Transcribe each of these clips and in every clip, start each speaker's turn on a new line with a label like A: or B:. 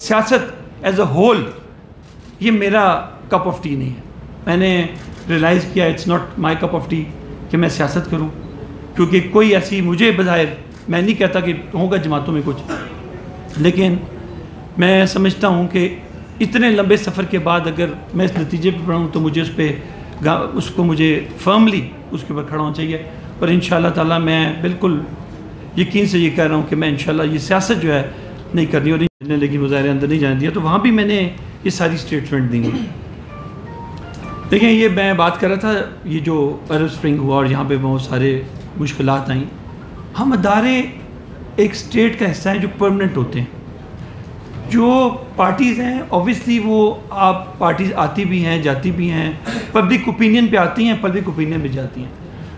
A: سیاست as a whole یہ میرا کپ آف ٹی نہیں ہے. میں نے ریئلائز کیا it's not my cup of tea کہ میں سیاست کروں, کیونکہ کوئی ایسی مجھے بظاہر, میں نہیں کہتا کہ ہوگا جماعتوں میں کچھ, لیکن میں سمجھتا ہوں کہ اتنے لمبے سفر کے بعد اگر میں اس نتیجے پہ پڑھوں تو مجھے اس کو مجھے فرملی اس کے اوپر کھڑا ہونا چاہیے. اور انشاءاللہ تعالیٰ میں بالکل یقین سے یہ کہہ رہا ہوں کہ میں انشاءاللہ یہ سیاست جو ہے نہیں کرنی, اور لیکن مظاہرے اندر نہیں جانے دیا, تو وہاں بھی میں نے یہ ساری اسٹیٹمنٹ دی ہیں. دیکھیں یہ میں بات کر رہا تھا, یہ جو عرب سپرنگ ہوا اور یہاں پہ بہت سارے مشکلات آئیں. ہم ادارے ایک اسٹیٹ کا حصہ ہیں جو پرمننٹ ہوتے ہیں. جو پارٹیز ہیں اوبویسلی وہ آپ پارٹیز آتی بھی ہیں جاتی بھی ہیں, پبلک اوپینین پہ آتی ہیں, پبلک اوپینین پہ جاتی ہیں.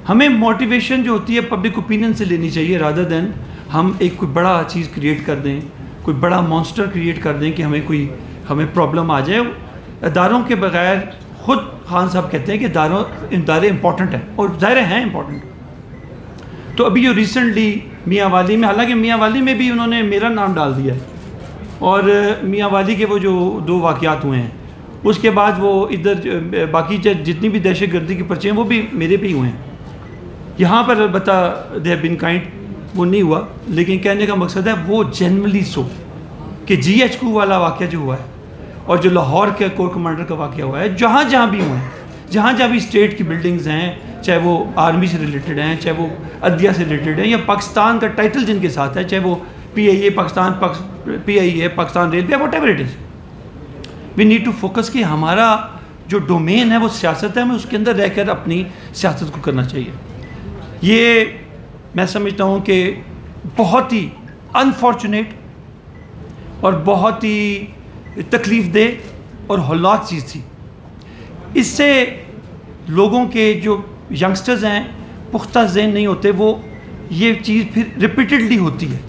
A: ہمیں موٹیویشن جو ہوتی ہے پبلک اوپینین سے لینی چاہیے, رادر دین ہم ایک کوئی بڑا چیز کریٹ کر دیں, کوئی بڑا مانسٹر کریٹ کر دیں کہ ہمیں پرابلم آ جائے. اداروں کے بغیر خود خان صاحب کہتے ہیں کہ ادارے امپورٹنٹ ہیں, اور ظاہر ہیں امپورٹنٹ. تو ابھی جو ریسنٹلی میاں والی میں, حالانکہ میاں والی میں بھی انہوں نے میرا نام ڈال دیا ہے, اور میاں والی کے وہ جو 2 واقعات ہوئے ہیں اس کے بعد وہ ادھر باقی جتنی بھی دہشت گردی کے پرچے ہیں وہ بھی میرے پہ ہی ہوئے ہیں. یہاں پر البتہ دے ہیو بین کائنڈ وہ نہیں ہوا, لیکن کہنے کا مقصد ہے وہ جنرلی سو کہ جی ایچ کو والا واقعہ جو ہوا ہے اور جو لاہور کے کور کمانڈر کا واقعہ ہوا ہے, جہاں جہاں بھی ہوئے ہیں, جہاں جہاں بھی اسٹیٹ کی بلڈنگز ہیں, چاہے وہ آرمی سے ریلیٹڈ ہیں, چاہے وہ عدلیہ سے ریلیٹڈ ہیں, یا پاکستان کا ٹائٹل جن کے ساتھ ہے, چاہے وہ PIA Pakistan railway, whatever it is, we need to focus کہ ہمارا جو ڈومین ہے وہ سیاست ہے, ہمیں اس کے اندر رہ کر اپنی سیاست کو کرنا چاہیے. یہ میں سمجھتا ہوں کہ بہت ہی انفارچونیٹ اور بہت ہی تکلیف دہ اور ہولناک چیز تھی. اس سے لوگوں کے جو ینگسٹرز ہیں پختہ ذہن نہیں ہوتے, وہ یہ چیز پھر ریپیٹڈلی ہوتی ہے.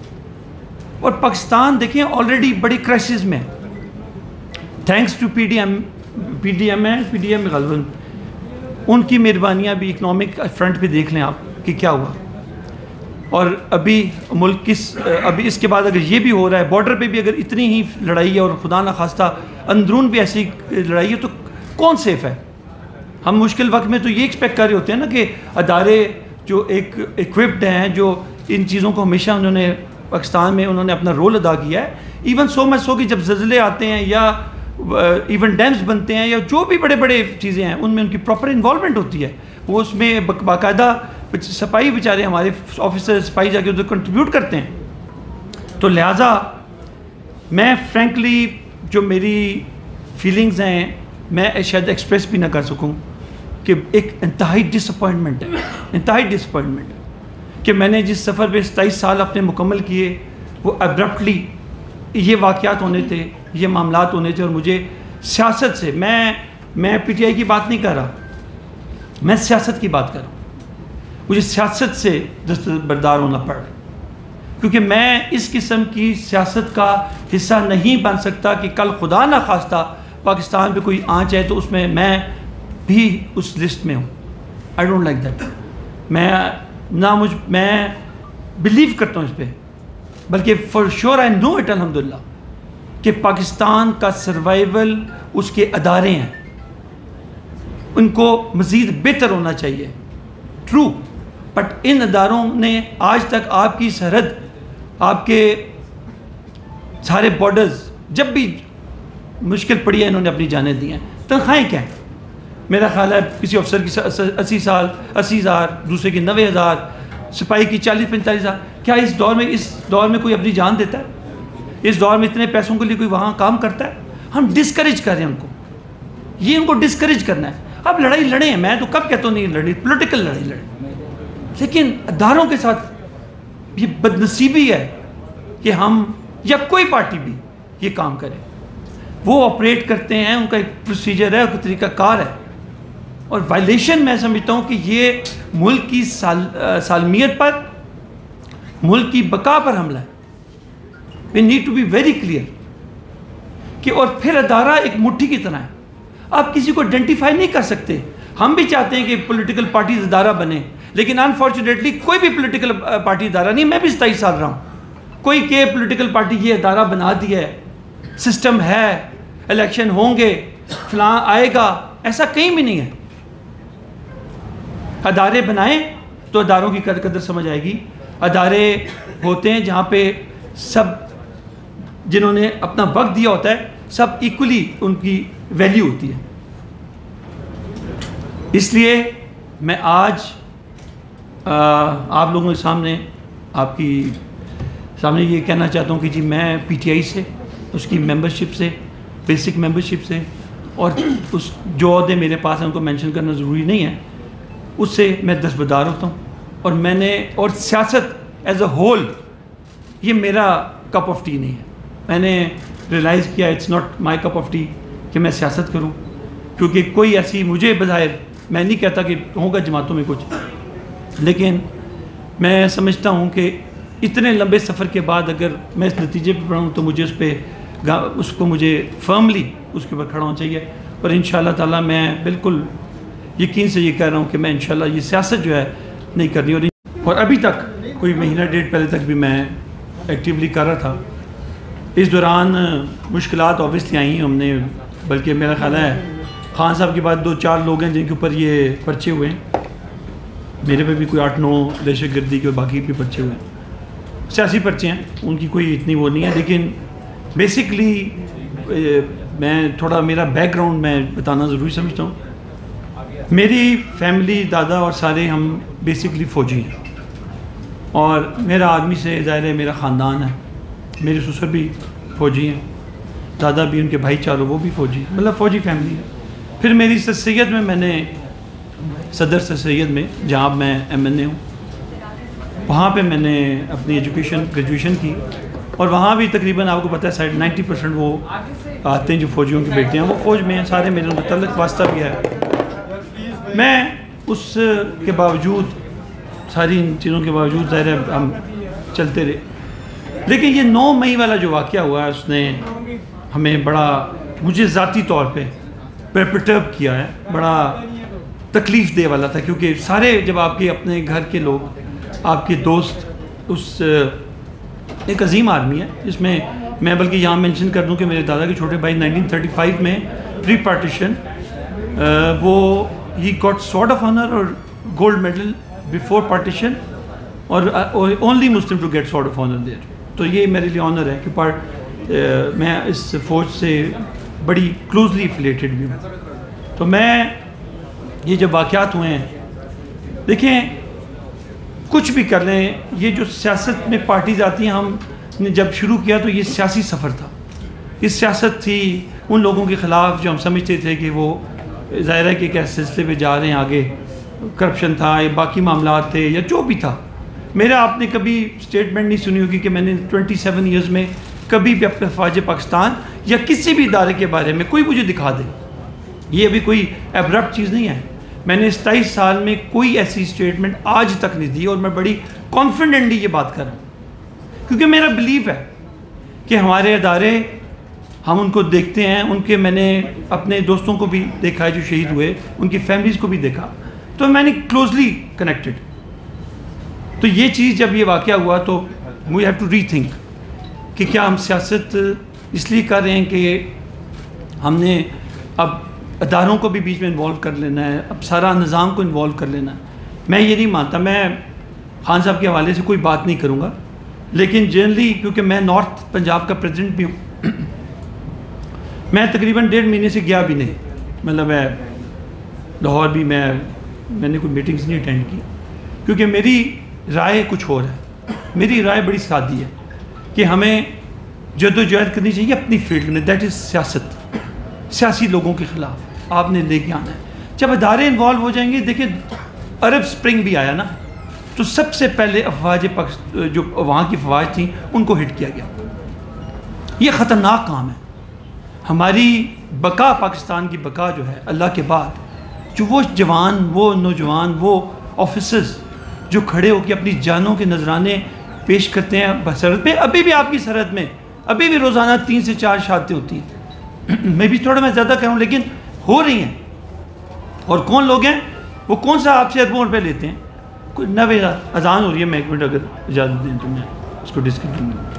A: اور پاکستان دیکھیں آلریڈی بڑی کرائسس میں, thanks to P D M غالباً ان کی مہربانیاں بھی اکنامک فرنٹ پہ دیکھ لیں آپ کہ کیا ہوا. اور ابھی ملک ابھی اس کے بعد اگر یہ بھی ہو رہا ہے, بارڈر پہ بھی اگر اتنی ہی لڑائی ہے اور خدا نخواستہ اندرون بھی ایسی لڑائی ہے, تو کون سیف ہے؟ ہم مشکل وقت میں تو یہ ایکسپیکٹ کر رہے ہوتے ہیں نا کہ ادارے جو ایک ایکوپڈ ہیں, جو ان چیزوں کو ہمیشہ انہوں نے پاکستان میں انہوں نے اپنا رول ادا کیا ہے. ایون سو مچ سو کہ جب زلزلے آتے ہیں یا ایون ڈیمز بنتے ہیں یا جو بھی بڑے بڑے چیزیں ہیں, ان میں ان کی پراپر انوالومنٹ ہوتی ہے. وہ اس میں باقاعدہ سپاہی بیچارے ہمارے آفیسر سپاہی جا کے ادھر کنٹریبیوٹ کرتے ہیں. تو لہٰذا میں فرینکلی جو میری فیلنگز ہیں میں شاید ایکسپریس بھی نہ کر سکوں کہ ایک انتہائی ڈس اپوائنٹمنٹ ہے کہ میں نے جس سفر پہ 27 سال اپنے مکمل کیے وہ ابرپٹلی یہ واقعات ہونے تھے, یہ معاملات ہونے تھے. اور مجھے سیاست سے میں PTI کی بات نہیں کر رہا, میں سیاست کی بات کر رہا ہوں. مجھے سیاست سے دستبردار ہونا پڑ رہا, کیونکہ میں اس قسم کی سیاست کا حصہ نہیں بن سکتا کہ کل خدا نہ خواستہ پاکستان پہ کوئی آنچ ہے تو اس میں بھی اس لسٹ میں ہوں. I don't like that. میں بلیو کرتا ہوں اس پہ, بلکہ for sure I know it الحمدللہ کہ پاکستان کا سروائیول اس کے ادارے ہیں, ان کو مزید بہتر ہونا چاہیے. ٹرو, بٹ ان اداروں نے آج تک آپ کی سرحد, آپ کے سارے بارڈرز جب بھی مشکل پڑی ہے انہوں نے اپنی جانیں دی ہیں. تنخواہیں کیا ہیں؟ میرا خیال ہے کسی افسر کی 80,000, دوسرے کی 90,000, سپاہی کی 40-45 ہزار. کیا اس دور میں کوئی اپنی جان دیتا ہے؟ اس دور میں اتنے پیسوں کے لیے کوئی وہاں کام کرتا ہے؟ ہم ڈسکریج کر رہے ہیں ان کو, یہ ان کو ڈسکریج کرنا ہے. اب لڑائی لڑیں, میں تو کب کہتا ہوں نہیں لڑی, پولیٹیکل لڑائی لڑیں, لیکن اداروں کے ساتھ یہ بدنصیبی ہے کہ ہم یا کوئی پارٹی بھی یہ کام کرے. وہ آپریٹ کرتے ہیں, ان کا ایک پروسیجر ہے, ایک طریقہ کار ہے, اور وائلیشن میں سمجھتا ہوں کہ یہ ملک کی سالمیت پر, ملک کی بقا پر حملہ ہے. We need to be very clear کہ, اور پھر ادارہ ایک مٹھی کی طرح ہے, آپ کسی کو آئیڈینٹیفائی نہیں کر سکتے. ہم بھی چاہتے ہیں کہ پولیٹیکل پارٹیز ادارہ بنے, لیکن انفارچونیٹلی کوئی بھی پولیٹیکل پارٹی ادارہ نہیں. میں بھی 27 سال رہا ہوں, کوئی کہ پولیٹیکل پارٹی یہ ادارہ بنا دیا ہے. سسٹم ہے، الیکشن ہوں گے، فلاں آئے گا، ایسا کہیں بھی نہیں ہے۔ ادارے بنائیں تو اداروں کی قدر سمجھ آئے گی۔ ادارے ہوتے ہیں جہاں پہ سب جنہوں نے اپنا وقت دیا ہوتا ہے سب ایکولی ان کی ویلیو ہوتی ہے۔ اس لیے میں آج آپ لوگوں کے سامنے آپ کی سامنے یہ کہنا چاہتا ہوں کہ جی میں پی ٹی آئی سے، اس کی ممبرشپ سے، بیسک ممبرشپ سے، اور اس جو عہدے میرے پاس ہیں ان کو مینشن کرنا ضروری نہیں ہے، اس سے میں دستبردار ہوتا ہوں۔ اور سیاست ایز اے ہول یہ میرا کپ آف ٹی نہیں ہے۔ میں نے ریئلائز کیا it's not my cup of tea کہ میں سیاست کروں، کیونکہ کوئی ایسی مجھے بظاہر، میں نہیں کہتا کہ ہوگا جماعتوں میں کچھ، لیکن میں سمجھتا ہوں کہ اتنے لمبے سفر کے بعد اگر میں اس نتیجے پہ پڑھوں تو مجھے اس کو مجھے فرملی اس کے اوپر کھڑا ہونا چاہیے۔ اور انشاءاللہ تعالیٰ میں بالکل یقین سے یہ کہہ رہا ہوں کہ میں انشاءاللہ یہ سیاست جو ہے نہیں کرنی، اور ابھی تک کوئی مہینہ ڈیڑھ پہلے تک بھی میں ایکٹیولی کر رہا تھا۔ اس دوران مشکلات اوبیسلی آئیں ہم نے، بلکہ میرا خیال ہے خان صاحب کے بعد 2-4 لوگ ہیں جن کے اوپر یہ پرچے ہوئے ہیں، میرے پہ بھی کوئی 8-9 دہشت گردی کے اور باقی بھی پرچے ہوئے ہیں، سیاسی پرچے ہیں، ان کی کوئی اتنی وہ نہیں ہے، لیکن بیسکلی میں تھوڑا میرا بیک گراؤنڈ میں بتانا ضروری سمجھتا ہوں۔ میری فیملی، دادا اور سارے ہم بیسکلی فوجی ہیں، اور میرا آدمی سے ظاہر ہے میرا خاندان ہے، میرے سسر بھی فوجی ہیں، دادا بھی، ان کے بھائی چاروں وہ بھی فوجی، مطلب فوجی فیملی ہے۔ پھر میری سر سید میں نے صدر سر سید میں جہاں میں ایم این اے ہوں، وہاں پہ میں نے اپنی ایجوکیشن گریجویشن کی، اور وہاں بھی تقریباً آپ کو پتہ ہے 90% وہ آتے ہیں جو فوجیوں کے بیٹے ہیں، وہ فوج میں ہیں سارے، میرے ان کا تعلق واسطہ بھی ہے۔ میں اس کے باوجود، ساری ان چیزوں کے باوجود ظاہر ہے ہم چلتے رہے، لیکن یہ 9 مئی والا جو واقعہ ہوا ہے اس نے ہمیں بڑا، مجھے ذاتی طور پہ پرٹرب کیا ہے، بڑا تکلیف دہ والا تھا، کیونکہ سارے جب آپ کے اپنے گھر کے لوگ، آپ کے دوست، اس ایک عظیم آرمی ہے جس میں میں بلکہ یہاں مینشن کر دوں کہ میرے دادا کے چھوٹے بھائی 1935 میں پری پارٹیشن وہ ہی گاٹ سارڈ آف آنر اور گولڈ میڈل بیفور پارٹیشن، اور only Muslim to get sword of honour there, تو یہ میرے لیے آنر ہے کہ میں اس فوج سے بڑی کلوزلی افیلیٹڈ بھی ہوں۔ تو میں یہ جب واقعات ہوئے ہیں، دیکھیں کچھ بھی کر لیں، یہ جو سیاست میں پارٹیز آتی ہیں، ہم نے جب شروع کیا تو یہ سیاسی سفر تھا، یہ سیاست تھی ان لوگوں کے خلاف جو ہم سمجھتے تھے کہ وہ ظاہر ہے کہ ایک ایسے سلسلے پہ جا رہے ہیں آگے، کرپشن تھا یا باقی معاملات تھے یا جو بھی تھا۔ میرا آپ نے کبھی اسٹیٹمنٹ نہیں سنی ہوگی کہ میں نے 27 ایئرز میں کبھی بھی اپنے فوج پاکستان یا کسی بھی ادارے کے بارے میں کوئی مجھے دکھا دے، یہ ابھی کوئی ایبرپٹ چیز نہیں ہے۔ میں نے 27 سال میں کوئی ایسی اسٹیٹمنٹ آج تک نہیں دی، اور میں بڑی کانفیڈنٹلی یہ بات کر رہا ہوں، کیونکہ میرا بلیف ہے کہ ہمارے ادارے، ہم ان کو دیکھتے ہیں، ان کے میں نے اپنے دوستوں کو بھی دیکھا ہے جو شہید ہوئے، ان کی فیملیز کو بھی دیکھا، تو میں نے کلوزلی کنیکٹڈ۔ تو یہ چیز جب یہ واقعہ ہوا تو we have to rethink کہ کیا ہم سیاست اس لیے کر رہے ہیں کہ ہم نے اب اداروں کو بھی بیچ میں انوالو کر لینا ہے، اب سارا نظام کو انوالو کر لینا ہے۔ میں یہ نہیں مانتا، میں خان صاحب کے حوالے سے کوئی بات نہیں کروں گا، لیکن جنرلی کیونکہ میں نارتھ پنجاب کا پریزیڈنٹ بھی ہوں، میں تقریباً 1.5 مہینے سے گیا بھی نہیں، مطلب میں لاہور بھی میں نے کوئی میٹنگز نہیں اٹینڈ کی، کیونکہ میری رائے کچھ اور ہے۔ میری رائے بڑی سادی ہے کہ ہمیں جدوجہد کرنی چاہیے اپنی فیلڈ میں، دیٹ از سیاست، سیاسی لوگوں کے خلاف آپ نے لے کے آنا ہے۔ جب ادارے انوالو ہو جائیں گے، دیکھیں عرب سپرنگ بھی آیا نا، تو سب سے پہلے افواج جو وہاں کی افواج تھیں ان کو ہٹ کیا گیا۔ یہ خطرناک کام ہے۔ ہماری بقا، پاکستان کی بقا جو ہے اللہ کے بعد، جو وہ جوان، وہ نوجوان، وہ آفیسرز جو کھڑے ہو کے اپنی جانوں کے نذرانے پیش کرتے ہیں سرحد پہ، ابھی بھی آپ کی سرحد میں ابھی بھی روزانہ 3 سے 4 شہادتیں ہوتی ہیں، میں بھی تھوڑا میں زیادہ کہوں لیکن ہو رہی ہیں۔ اور کون لوگ ہیں وہ، کون سا آپ سے اربوں روپے لیتے ہیں؟ کوئی 90 اذان ہو رہی ہے، میں 1 منٹ اگر اجازت دیں تو میں اس کو ڈسکنٹینیو